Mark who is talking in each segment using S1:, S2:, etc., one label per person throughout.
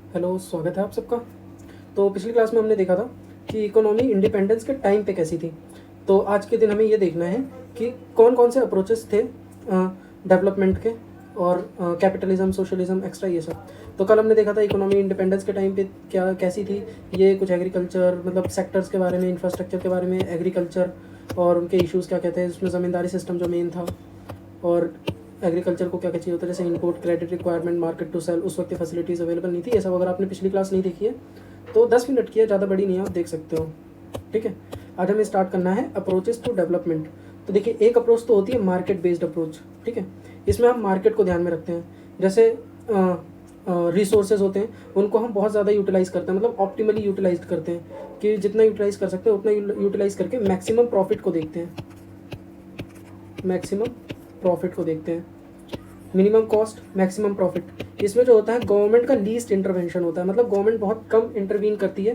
S1: Hello, स्वागत है आप सबका। तो पिछली क्लास में हमने देखा था कि इकोनॉमी इंडिपेंडेंस के टाइम पे कैसी थी। तो आज के दिन हमें ये देखना है कि कौन कौन से अप्रोचेस थे डेवलपमेंट के, और कैपिटलिज्म, सोशलिज्म, एक्स्ट्रा ये सब। तो कल हमने देखा था इकोनॉमी इंडिपेंडेंस के टाइम पे क्या कैसी थी। ये कुछ एग्रीकल्चर मतलब सेक्टर्स के बारे में, इंफ्रास्ट्रक्चर के बारे में, एग्रीकल्चर और उनके इश्यूज़ क्या कहते हैं, उसमें ज़मींदारी सिस्टम जो मेन था, और एग्रीकल्चर को क्या क्या चाहिए होता है, जैसे input, credit requirement, market to sell. उस वक्त फैसिलिटीज़ अवेलेबल नहीं थी। ये सब अगर आपने पिछली क्लास नहीं देखी है तो 10 मिनट की है, ज़्यादा बड़ी नहीं है, आप देख सकते हो। ठीक है, आज हमें स्टार्ट करना है अप्रोचेस टू डेवलपमेंट। तो देखिए, एक अप्रोच तो होती है मार्केट बेस्ड अप्रोच। ठीक है, इसमें हम मार्केट को ध्यान में रखते हैं। जैसे रिसोर्सेज होते हैं, उनको हम बहुत ज़्यादा यूटिलाइज़ करते हैं, मतलब ऑप्टिमली यूटिलाइज करते हैं कि जितना यूटिलाइज़ कर सकते हैं उतना यूटिलाइज़ करके मैक्सिमम प्रॉफिट को देखते हैं। मैक्सिमम प्रॉफिट को देखते हैं, मिनिमम कॉस्ट मैक्सिमम प्रॉफिट। इसमें जो होता है गवर्नमेंट का लीस्ट इंटरवेंशन होता है, मतलब गवर्नमेंट बहुत कम इंटरवीन करती है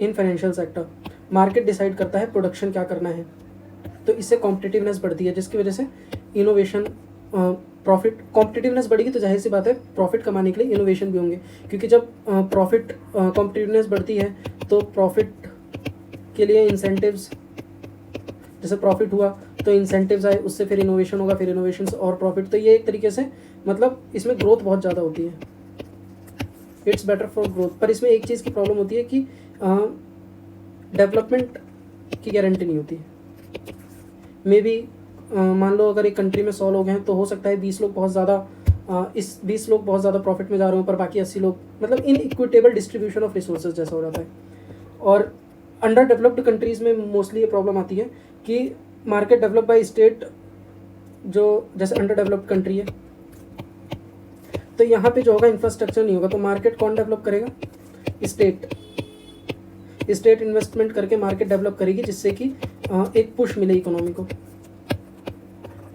S1: in financial sector. Market decide करता है प्रोडक्शन क्या करना है, तो इससे कॉम्पिटिटिवनेस बढ़ती है, जिसकी वजह से इनोवेशन, प्रॉफिट, कॉम्पिटिटिवनेस बढ़ेगी तो जाहिर सी बात है प्रॉफिट कमाने के लिए इनोवेशन भी होंगे। क्योंकि जब प्रॉफिट, कॉम्पिटिटिवनेस बढ़ती है तो प्रॉफिट के लिए इंसेंटिव्स, जैसे प्रॉफिट हुआ तो इंसेंटिव्स आए, उससे फिर इनोवेशन होगा, फिर इनोवेशन से और प्रॉफिट। तो ये एक तरीके से मतलब इसमें ग्रोथ बहुत ज़्यादा होती है। It's better for growth. पर इसमें एक चीज़ की प्रॉब्लम होती है कि डेवलपमेंट की गारंटी नहीं होती। मे बी मान लो अगर एक कंट्री में 100 लोग हैं तो हो सकता है 20 लोग बहुत ज़्यादा, इस 20 लोग बहुत ज़्यादा प्रॉफिट में जा रहे हो, पर बाकी 80 लोग, मतलब इन इक्विटेबल डिस्ट्रीब्यूशन ऑफ रिसोर्सेज जैसा हो जाता है। और अंडर डेवलप्ड कंट्रीज़ में मोस्टली ये प्रॉब्लम आती है कि मार्केट डेवलप बाय स्टेट, जो जैसे अंडर डेवलप्ड कंट्री है तो यहाँ पे जो होगा इंफ्रास्ट्रक्चर नहीं होगा, तो मार्केट कौन डेवलप करेगा? स्टेट। स्टेट इन्वेस्टमेंट करके मार्केट डेवलप करेगी, जिससे कि एक पुश मिले इकोनॉमी को,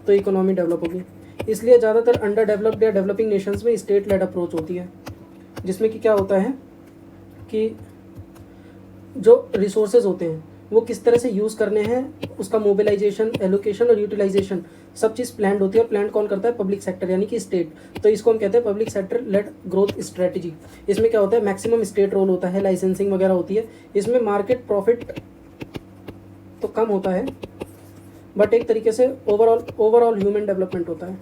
S1: तो इकोनॉमी डेवलप होगी। इसलिए ज़्यादातर अंडर डेवलप्ड या डेवलपिंग नेशंस में स्टेट लेड अप्रोच होती है, जिसमें कि क्या होता है कि जो रिसोर्सेज होते हैं वो किस तरह से यूज़ करने हैं, उसका मोबिलाइजेशन, एलोकेशन और यूटिलाइजेशन सब चीज़ प्लान होती है। और प्लान कौन करता है? पब्लिक सेक्टर, यानी कि स्टेट। तो इसको हम कहते हैं public sector led growth strategy. इसमें क्या होता है? मैक्सिमम स्टेट रोल होता है, लाइसेंसिंग वगैरह होती है। इसमें मार्केट प्रॉफिट तो कम होता है, बट एक तरीके से ओवरऑल ह्यूमन डेवलपमेंट होता है।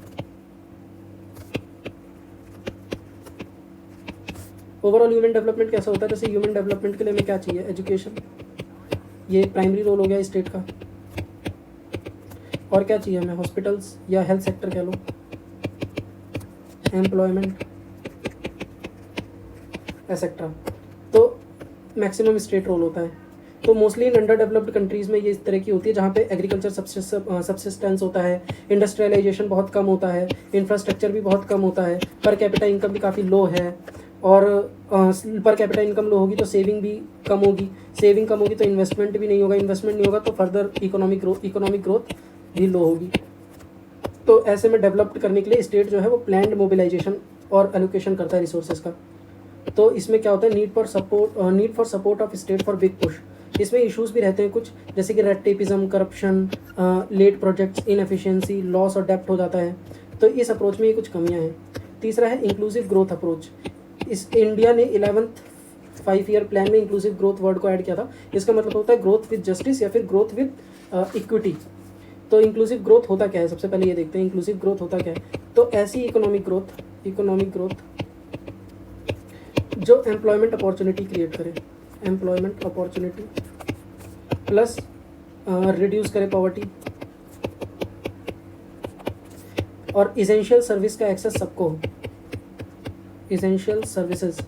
S1: ओवरऑल ह्यूमन डेवलपमेंट कैसा होता है? जैसे ह्यूमन डेवलपमेंट के लिए हमें क्या चाहिए? एजुकेशन, ये प्राइमरी रोल हो गया स्टेट का। और क्या चाहिए हमें? हॉस्पिटल्स या हेल्थ सेक्टर कह लो, एम्प्लॉयमेंट, एक्सेट्रा। तो मैक्सिमम स्टेट रोल होता है। तो mostly in under developed countries में ये इस तरह की होती है, जहाँ पे एग्रीकल्चर सब्सिस्टेंस होता है, इंडस्ट्रियलाइजेशन बहुत कम होता है, इंफ्रास्ट्रक्चर भी बहुत कम होता है, पर कैपिटा इनकम भी काफ़ी लो है। और पर कैपिटा इनकम लो होगी तो सेविंग भी कम होगी, सेविंग कम होगी तो इन्वेस्टमेंट भी नहीं होगा, इन्वेस्टमेंट नहीं होगा तो फर्दर इकोनॉमिक ग्रोथ भी लो होगी। तो ऐसे में डेवलप्ड करने के लिए स्टेट जो है वो प्लान्ड मोबिलाइजेशन और एलोकेशन करता है रिसोर्सेज का। तो इसमें क्या होता है? Need for support of state for big push. इसमें इश्यूज़ भी रहते हैं कुछ, जैसे कि red tapism, corruption, late projects, inefficiency, loss और डेप्ट हो जाता है। तो इस अप्रोच में ये कुछ कमियां हैं। तीसरा है इंक्लूसिव ग्रोथ अप्रोच। इस इंडिया ने 11th 5 ईयर प्लान में इंक्लूसिव ग्रोथ वर्ड को ऐड किया था। इसका मतलब होता है ग्रोथ विद जस्टिस या फिर ग्रोथ विद इक्विटी। तो इंक्लूसिव ग्रोथ होता क्या है? सबसे पहले ये देखते हैं इंक्लूसिव ग्रोथ होता क्या है। तो ऐसी इकोनॉमिक ग्रोथ जो एम्प्लॉयमेंट अपॉर्चुनिटी क्रिएट करे, एम्प्लॉयमेंट अपॉर्चुनिटी प्लस रिड्यूस करे पॉवर्टी, और इसेंशियल सर्विस का एक्सेस सबको हो। इसेंशियल सर्विसेज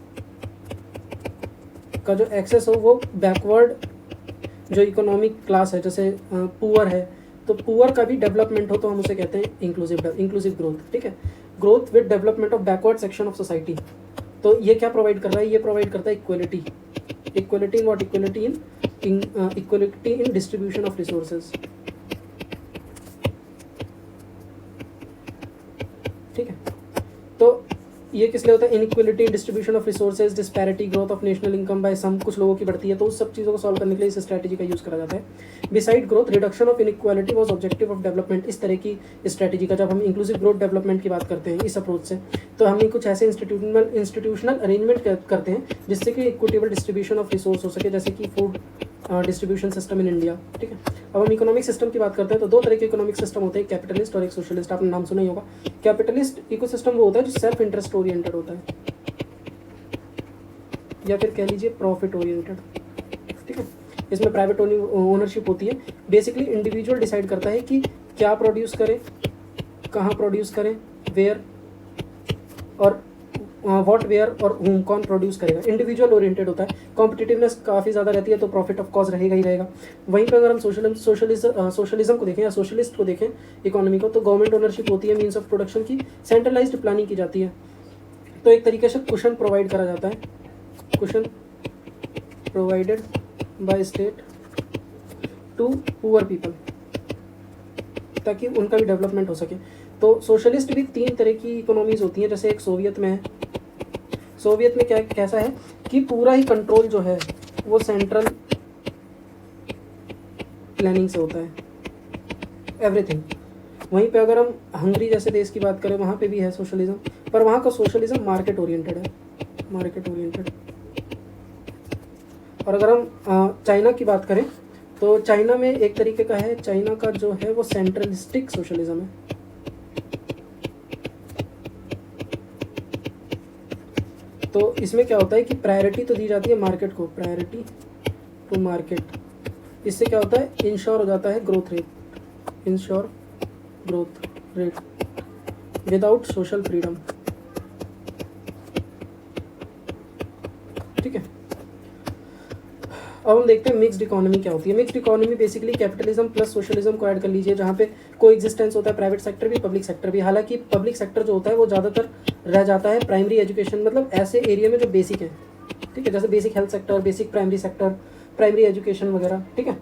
S1: का जो एक्सेस हो वो बैकवर्ड जो इकोनॉमिक क्लास है, जैसे पुअर है, तो पुअर का भी डेवलपमेंट हो, तो हम उसे कहते हैं इंक्लूसिव ग्रोथ। ठीक है, growth with development of backward section of society. तो ये क्या प्रोवाइड कर रहा है? ये प्रोवाइड करता है equality in what? Equality in distribution of resources. ठीक है, तो ये किस लिए होता है, inequality distribution of resources, disparity, growth of national income by some, कुछ लोगों की बढ़ती है, तो उस सब चीज़ों को सॉल्व करने के लिए इस स्ट्रैटेजी का यूज़ करा जाता है। Beside growth, reduction of inequality was objective of development, इस तरह की स्ट्रैटेजी का जब हम इंक्लूसिव ग्रोथ डेवलपमेंट की बात करते हैं इस अप्रोच से, तो हम कुछ ऐसे इंस्टीट्यूशनल अरेंजमेंट करते हैं जिससे कि इक्विटेबल डिस्ट्रीब्यूशन ऑफ रिसोर्स हो सके, जैसे कि food distribution system in India. ठीक है, अब हम इकोनॉमिक सिस्टम की बात करते हैं तो दो तरह के इकोनॉमिक सिस्टम होते हैं, कैपिटलिस्ट और एक सोशलिस्ट। आपने नाम सुना ही होगा। कैपिटलिस्ट इकोसिस्टम वो होता है जो सेल्फ इंटरेस्ट ओरिएंटेड होता है, या फिर कह लीजिए प्रॉफिट ओरिएंटेड। ठीक है, इसमें प्राइवेट ओनरशिप होती है। बेसिकली इंडिविजुअल डिसाइड करता है कि क्या प्रोड्यूस करें, कहाँ प्रोड्यूस करें, वेयर और व्हाट, वेयर और होम, कौन प्रोड्यूस करेगा। इंडिविजुअल ओरिएंटेड होता है। कॉम्पिटिटिवनेस काफ़ी ज़्यादा रहती है, तो प्रॉफिट ऑफ कॉज रहेगा ही रहेगा। वहीं पर अगर हम सोशलिज्म को देखें या सोशलिस्ट को देखें इकोनॉमी को, तो गवर्नमेंट ओनरशिप होती है, मीन्स ऑफ प्रोडक्शन की सेंट्रलाइज्ड प्लानिंग की जाती है, तो एक तरीके से कुशन प्रोवाइड करा जाता है, cushion provided by state to poor people, ताकि उनका भी डेवलपमेंट हो सके। तो सोशलिस्ट भी तीन तरह की इकोनॉमीज होती हैं, जैसे एक सोवियत में है। सोवियत में क्या कैसा है कि पूरा ही कंट्रोल जो है वो सेंट्रल प्लानिंग से होता है, एवरीथिंग। वहीं पे अगर हम हंगरी जैसे देश की बात करें, वहाँ पे भी है सोशलिज्म, पर वहाँ का सोशलिज्म मार्केट ओरिएंटेड है, मार्केट ओरिएंटेड। और अगर हम चाइना की बात करें तो चाइना में एक तरीके का है, चाइना का जो है वो सेंट्रलिस्टिक सोशलिज्म है। तो इसमें क्या होता है कि प्रायोरिटी तो दी जाती है मार्केट को, प्रायोरिटी टू मार्केट। इससे क्या होता है, इंश्योर हो जाता है growth rate, ensure growth rate without social freedom. ठीक है, अब हम देखते हैं मिक्स्ड इकोनॉमी क्या होती है। Mixed economy basically capitalism plus socialism को ऐड कर लीजिए, जहाँ पे को एग्जिस्टेंस होता है प्राइवेट सेक्टर भी, पब्लिक सेक्टर भी। हालांकि पब्लिक सेक्टर जो होता है वो ज़्यादातर रह जाता है प्राइमरी एजुकेशन, मतलब ऐसे एरिया में जो बेसिक है। ठीक है, जैसे basic health sector, basic primary sector, primary education वगैरह। ठीक है,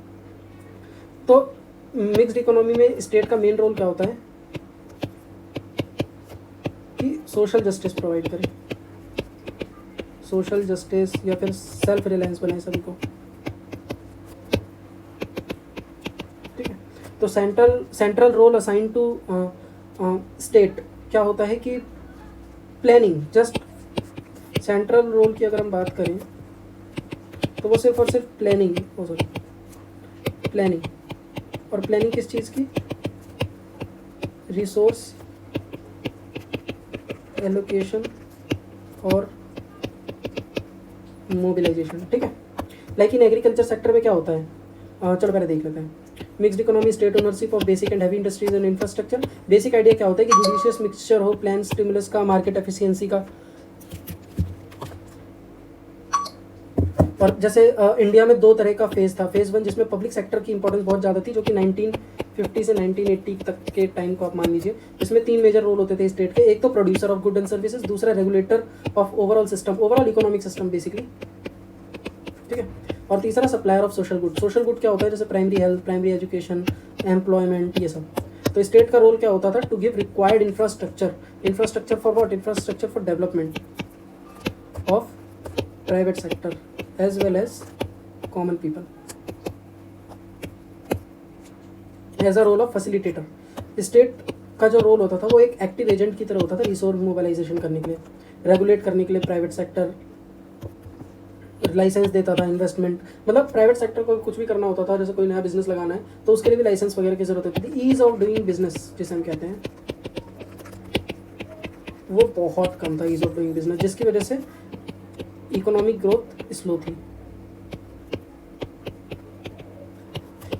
S1: तो मिक्स्ड इकोनॉमी में स्टेट का मेन रोल क्या होता है कि सोशल जस्टिस प्रोवाइड करे, सोशल जस्टिस या फिर सेल्फ रिलायंस बनाए सभी को। ठीक है, तो central role assign to state क्या होता है कि प्लानिंग, जस्ट सेंट्रल रोल की अगर हम बात करें तो वो सिर्फ और सिर्फ प्लानिंग, प्लानिंग। और प्लानिंग किस चीज़ की, रिसोर्स एलोकेशन और मोबिलाइजेशन। ठीक है, लेकिन एग्रीकल्चर सेक्टर में क्या होता है, चलो पहले देख लेते हैं। Mixed economy, state ownership of basic and heavy industries and infrastructure. Basic idea क्या होता है कि जुडिशियस मिक्सचर हो प्लान स्टिमुलस का, मार्केट एफिशिएंसी का। और जैसे इंडिया में दो तरह का फेज़ था। फेज़ वन जिसमें पब्लिक सेक्टर की इंपॉर्टेंस बहुत ज़्यादा थी, जो कि 1950 से 1980 तक के टाइम को आप मान लीजिए। इसमें तीन मेजर रोल होते थे स्टेट के, एक तो producer of good and services, दूसरा regulator of overall system, overall economic system basically. ठीक है, और तीसरा supplier of social good. Social good क्या होता है, जैसे primary health, primary education, employment, ये सब। तो स्टेट का रोल क्या होता था, to give required infrastructure. Infrastructure for what, infrastructure for development of private sector as well as common people as a role of facilitator। State का जो role होता था वो एक एक्टिव एजेंट की तरह होता था, रिसोर्स मोबिलाइजेशन करने के लिए, रेगुलेट करने के लिए प्राइवेट सेक्टर, लाइसेंस देता था, इन्वेस्टमेंट, मतलब प्राइवेट सेक्टर को कुछ भी करना होता था, जैसे कोई नया बिजनेस लगाना है तो उसके लिए भी लाइसेंस वगैरह की जरूरत होती थी। ईज ऑफ डूइंग बिजनेस जिसे हम कहते हैं वो बहुत कम था, ईज ऑफ डूइंग बिजनेस, जिसकी वजह से इकोनॉमिक ग्रोथ स्लो थी।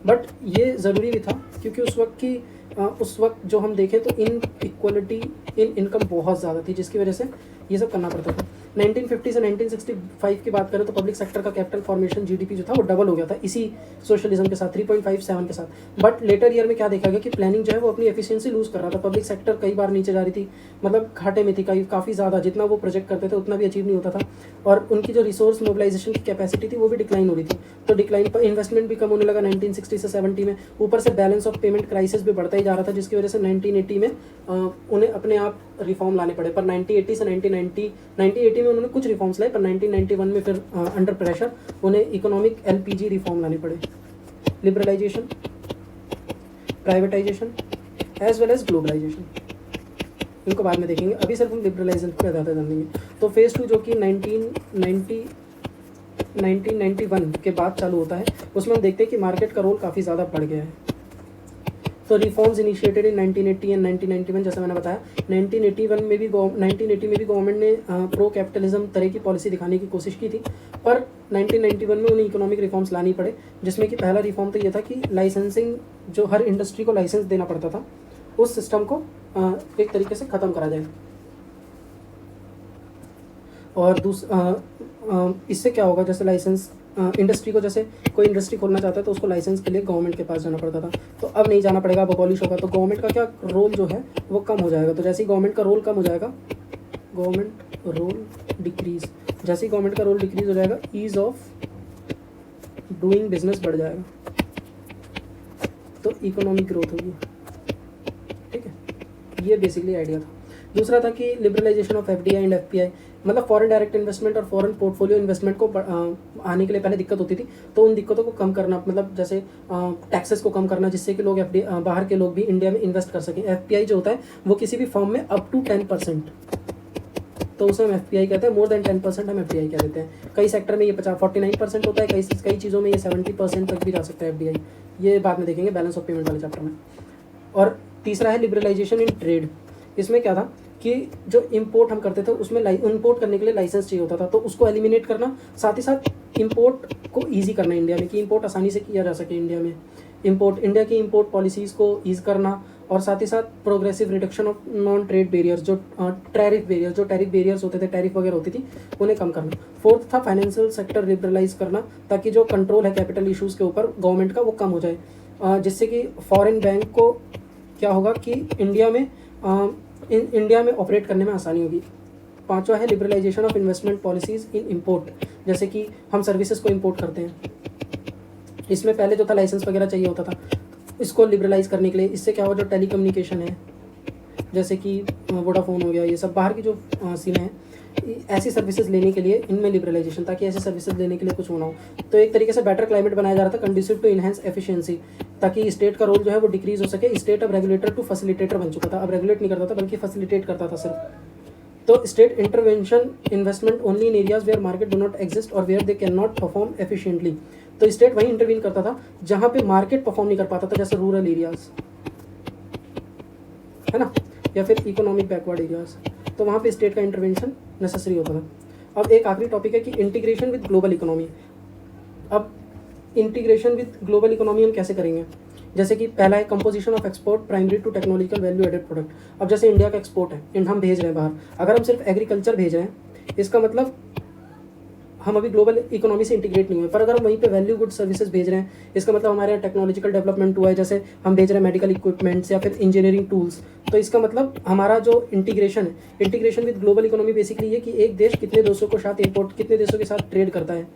S1: बट ये ज़रूरी भी था क्योंकि उस वक्त जो हम देखें तो इन इक्वलिटी इन इनकम बहुत ज़्यादा थी, जिसकी वजह से ये सब करना पड़ता था। 1950 से 1965 की बात करें तो पब्लिक सेक्टर का कैपिटल फॉर्मेशन जीडीपी जो था वो डबल हो गया था इसी सोशलिज्म के साथ, 3.57 के साथ। बट लेटर ईयर में क्या देखा गया कि प्लानिंग जो है वो अपनी एफिशिएंसी लूज़ कर रहा था। पब्लिक सेक्टर कई बार नीचे जा रही थी, मतलब घाटे में थी काफ़ी ज़्यादा, जितना वो प्रोजेक्ट करते थे उतना भी अचीव नहीं होता था। और उनकी जो रिसोर्स मोबिलाइजेशन की कैपेसिटी थी वो भी डिक्लाइन हो रही थी, तो डिक्लाइन पर इन्वेस्टमेंट भी कम होने लगा 1960 से 70 में। ऊपर से बैलेंस ऑफ पेमेंट क्राइसिस भी बढ़ता ही जा रहा था, जिसकी वजह से 1980 में उन्हें अपने आप रिफॉर्म लाने पड़े, पर 1980 से 1980 में उन्होंने कुछ रिफॉर्म्स लाए, पर 1991 में फिर अंडर प्रेशर उन्हें इकोनॉमिक LPG रिफॉर्म लाने पड़े। Liberalisation, privatisation as well as globalisation, इनको बाद में देखेंगे, अभी सिर्फ हम लिबरलाइजेशन पर ज़्यादा ध्यान देंगे। तो फेज़ 2 जो कि 1991 के बाद चालू होता है, उसमें हम देखते हैं कि मार्केट का रोल काफ़ी ज़्यादा बढ़ गया है। तो रिफॉर्म्स इनिशिएटेड इन 1980 एंड 1991, जैसे मैंने बताया 1980 में भी गवर्नमेंट ने प्रो कैपिटलिज्म तरह की पॉलिसी दिखाने की कोशिश की थी, पर 1991 में उन्हें इकोनॉमिक रिफॉर्म्स लानी पड़े, जिसमें कि पहला रिफॉर्म तो ये था कि लाइसेंसिंग, जो हर इंडस्ट्री को लाइसेंस देना पड़ता था, उस सिस्टम को एक तरीके से ख़त्म करा जाए। और इससे क्या होगा, जैसे लाइसेंस इंडस्ट्री को, जैसे कोई इंडस्ट्री खोलना चाहता है तो उसको लाइसेंस के लिए गवर्नमेंट के पास जाना पड़ता था, तो अब नहीं जाना पड़ेगा, अब अबॉलिश होगा, तो गवर्नमेंट का क्या रोल जो है वो कम हो जाएगा। तो जैसे ही गवर्नमेंट का रोल कम हो जाएगा, गवर्नमेंट रोल डिक्रीज, जैसे ही गवर्नमेंट का रोल डिक्रीज हो जाएगा, ईज ऑफ डूइंग बिजनेस बढ़ जाएगा, तो इकोनॉमिक ग्रोथ होगी। ठीक है, ये बेसिकली आइडिया था। दूसरा था कि liberalisation of FDI and FPI, मतलब फॉरेन डायरेक्ट इन्वेस्टमेंट और फॉरेन पोर्टफोलियो इन्वेस्टमेंट को आने के लिए पहले दिक्कत होती थी, तो उन दिक्कतों को कम करना, मतलब जैसे टैक्सेस को कम करना, जिससे कि लोग बाहर के लोग भी इंडिया में इन्वेस्ट कर सकें। FPI जो होता है वो किसी भी फर्म में अप टू 10%, तो उसे हम FPI कहते हैं, मोर देन 10% हम FDI कह देते हैं। कई सेक्टर में ये 49% होता है, कई चीज़ों में ये 70% तक भी जा सकता है FDI, ये बाद में देखेंगे बैलेंस ऑफ पेमेंट वाले चैप्टर में। और तीसरा है लिबरलाइजेशन इन ट्रेड, इसमें क्या था कि जो इंपोर्ट हम करते थे उसमें इंपोर्ट करने के लिए लाइसेंस चाहिए होता था, तो उसको एलिमिनेट करना, साथ ही साथ इंपोर्ट को ईजी करना इंडिया में, कि इंपोर्ट आसानी से किया जा सके इंडिया में, इंडिया की इंपोर्ट पॉलिसीज़ को ईज करना, और साथ ही साथ progressive reduction of non trade barriers, जो टैरिफ बैरियर्स होते थे, टैरिफ वगैरह होती थी, उन्हें कम करना। फोर्थ था फाइनेंशियल सेक्टर लिबरलाइज करना, ताकि जो कंट्रोल है कैपिटल इशूज़ के ऊपर गवर्नमेंट का वो कम हो जाए, जिससे कि फॉरेन बैंक को क्या होगा कि इंडिया में ऑपरेट करने में आसानी होगी। पांचवा है liberalisation of investment policies in import, जैसे कि हम सर्विसेज को इंपोर्ट करते हैं, इसमें पहले जो था लाइसेंस वगैरह चाहिए होता था, इसको लिबरलाइज करने के लिए, इससे क्या हुआ, जो टेलीकम्युनिकेशन है, जैसे कि वोडाफोन हो गया, ये सब बाहर की जो सीमें हैं, ऐसी सर्विसेज लेने के लिए इनमें लिबरलाइजेशन, ताकि ऐसी सर्विसेज लेने के लिए कुछ होना हो। तो एक तरीके से बेटर क्लाइमेट बनाया जा रहा था, कंड्यूसिव टू इनहेंस एफिशिएंसी, ताकि स्टेट का रोल जो है वो डिक्रीज हो सके। स्टेट अब रेगुलेटर टू फैसिलिटेटर बन चुका था, अब रेगुलेट नहीं करता था बल्कि फैसिलिटेट करता था सिर्फ। तो state intervention investment only in areas where market do not exist और where they can not perform efficiently, तो स्टेट वहीं इंटरवीन करता था जहाँ पे मार्केट परफॉर्म नहीं कर पाता था, जैसे रूरल एरियाज है ना, या फिर इकोनॉमिक बैकवर्ड एरियाज, तो वहाँ पे स्टेट का इंटरवेंशन नेसेसरी होता था। अब एक आखिरी टॉपिक है कि इंटीग्रेशन विद ग्लोबल इकोनॉमी। अब इंटीग्रेशन विद ग्लोबल इकोनॉमी हम कैसे करेंगे, जैसे कि पहला है composition of export primary to technological value added product. अब जैसे इंडिया का एक्सपोर्ट है, हम भेज रहे हैं बाहर, अगर हम सिर्फ एग्रीकल्चर भेज रहे हैं, इसका मतलब हम अभी ग्लोबल इकोनॉमी से इंटीग्रेट नहीं हुए। पर अगर हम वहीं पे वैल्यू गुड सर्विसेज भेज रहे हैं, इसका मतलब हमारे यहाँ टेक्नोलॉजिकल डेवलपमेंट हुआ है, जैसे हम भेज रहे हैं मेडिकल इक्विपमेंट्स या फिर इंजीनियरिंग टूल्स, तो इसका मतलब हमारा जो इंटीग्रेशन है, integration with global economy basically ये कि एक देश कितने देशों के साथ इंपोर्ट, कितने देशों के साथ ट्रेड करता है।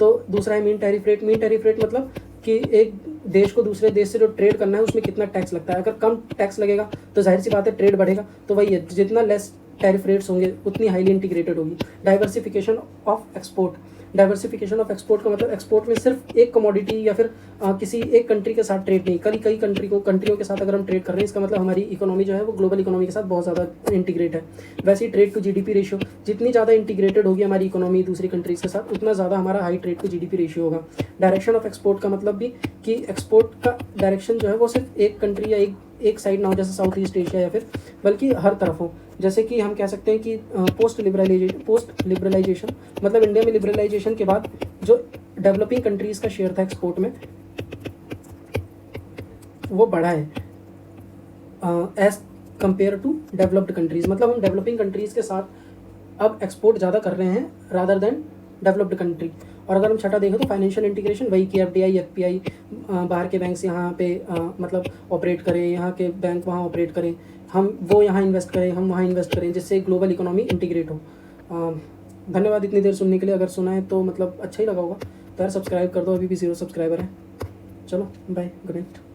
S1: तो दूसरा है mean tariff rate. Mean tariff rate मतलब कि एक देश को दूसरे देश से जो ट्रेड करना है उसमें कितना टैक्स लगता है। अगर कम टैक्स लगेगा तो जाहिर सी बात है ट्रेड बढ़ेगा, तो वही है, जितना लेस टैरिफ रेट्स होंगे उतनी हाईली इंटीग्रेटेड होगी। Diversification of export. Diversification of export का मतलब एक्सपोर्ट में सिर्फ एक कमोडिटी या फिर किसी एक कंट्री के साथ ट्रेड नहीं, कई कंट्रियों के साथ अगर हम ट्रेड कर रहे हैं, इसका मतलब हमारी इकोनॉमी जो है वो ग्लोबल इकोनॉमी के साथ बहुत ज़्यादा इंटीग्रेट है। वैसे ही ट्रेड टू जीडीपी रेशियो, जितनी ज़्यादा इंटीग्रेटेड होगी हमारी इकोनॉमी दूसरी कंट्रीज़ के साथ, उतना ज़्यादा हमारा high trade to GDP ratio होगा। डायरेक्शन ऑफ एक्सपोर्ट का मतलब भी कि एक्सपोर्ट का डायरेक्शन जो है वो सिर्फ एक कंट्री या एक साइड ना हो, जैसे साउथ ईस्ट एशिया या फिर, बल्कि हर तरफ हो। जैसे कि हम कह सकते हैं कि पोस्ट लिबरलाइजेशन मतलब इंडिया में लिबरलाइजेशन के बाद जो डेवलपिंग कंट्रीज़ का शेयर था एक्सपोर्ट में वो बढ़ा है as compare to developed countries. मतलब हम डेवलपिंग कंट्रीज़ के साथ अब एक्सपोर्ट ज़्यादा कर रहे हैं रादर देन डेवलप्ड कंट्री। और अगर हम छठा देखें तो फाइनेंशियल इंटीग्रेशन, वही कि FDI FPI बाहर के बैंक से यहाँ पे मतलब ऑपरेट करें, यहाँ के बैंक वहाँ ऑपरेट करें, हम वो यहाँ इन्वेस्ट करें, हम वहाँ इन्वेस्ट करें, जिससे ग्लोबल इकोनॉमी इंटीग्रेट हो। धन्यवाद इतनी देर सुनने के लिए। अगर सुना है तो मतलब अच्छा ही लगा होगा तो यार सब्सक्राइब कर दो, अभी भी 0 सब्सक्राइबर है। चलो बाय, गुड नाइट।